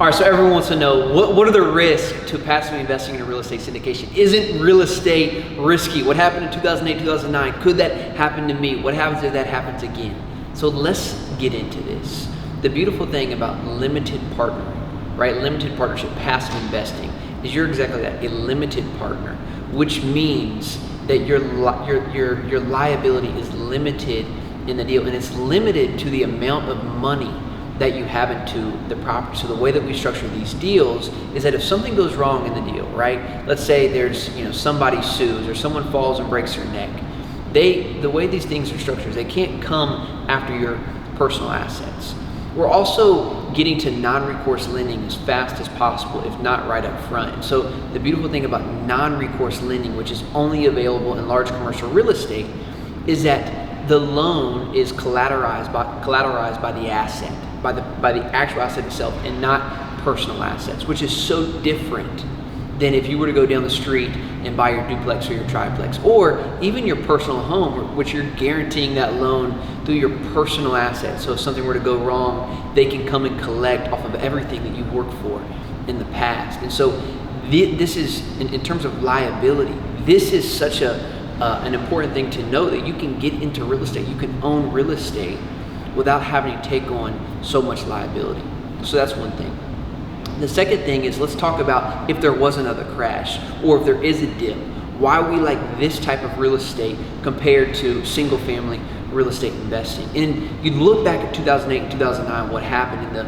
All right, so everyone wants to know, what are the risks to passively investing in a real estate syndication? Isn't real estate risky? What happened in 2008, 2009? Could that happen to me? What happens if that happens again? So let's get into this. The beautiful thing about limited partnering, right? Limited partnership, passive investing, is you're exactly that, a limited partner, which means that your liability is limited in the deal, and it's limited to the amount of money that you have into the property. So the way that we structure these deals is that if something goes wrong in the deal, right? Let's say there's, somebody sues or someone falls and breaks their neck. The way these things are structured is they can't come after your personal assets. We're also getting to non-recourse lending as fast as possible, if not right up front. And so the beautiful thing about non-recourse lending, which is only available in large commercial real estate, is that the loan is collateralized by the asset, by the actual asset itself, and not personal assets, which is so different than if you were to go down the street and buy your duplex or your triplex, or even your personal home, which you're guaranteeing that loan through your personal assets. So if something were to go wrong, they can come and collect off of everything that you've worked for in the past. And so this is, in terms of liability, this is such an important thing to know, that you can get into real estate, you can own real estate without having to take on so much liability. So that's one thing. The second thing is, let's talk about if there was another crash, or if there is a dip, why we like this type of real estate compared to single family real estate investing. And you look back at 2008 and 2009, what happened in the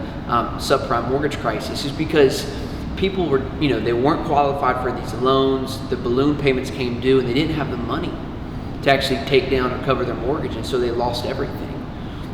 subprime mortgage crisis is because people were, they weren't qualified for these loans, the balloon payments came due, and they didn't have the money to actually take down or cover their mortgage, and so they lost everything.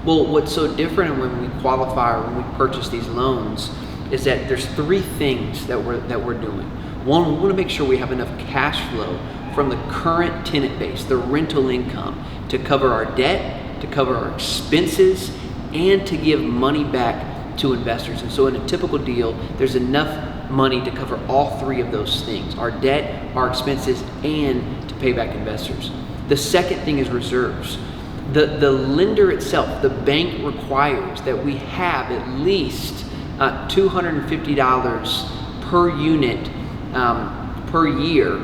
Well, what's so different when we qualify or when we purchase these loans is that there's three things that we're doing. One, we want to make sure we have enough cash flow from the current tenant base, the rental income, to cover our debt, to cover our expenses, and to give money back to investors. And so in a typical deal, there's enough money to cover all three of those things: our debt, our expenses, and to pay back investors. The second thing is reserves. The lender itself, the bank, requires that we have at least $250 per unit per year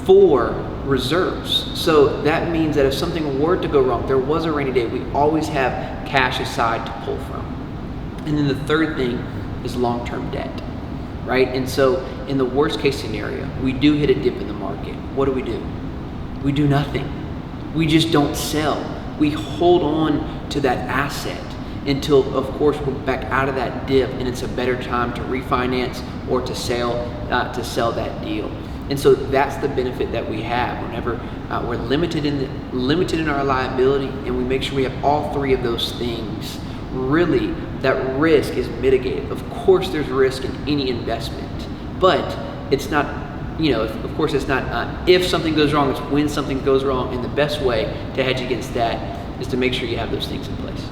for reserves. So that means that if something were to go wrong, there was a rainy day, we always have cash aside to pull from. And then the third thing is long-term debt, right? And so in the worst case scenario, we do hit a dip in the market. What do? We do nothing. We just don't sell. We hold on to that asset until, of course, we're back out of that dip and it's a better time to refinance or to sell that deal. And so that's the benefit that we have whenever we're limited in our liability, and we make sure we have all three of those things. Really, that risk is mitigated. Of course, there's risk in any investment, but it's not, of course, it's not if something goes wrong, it's when something goes wrong. And the best way to hedge against that is to make sure you have those things in place.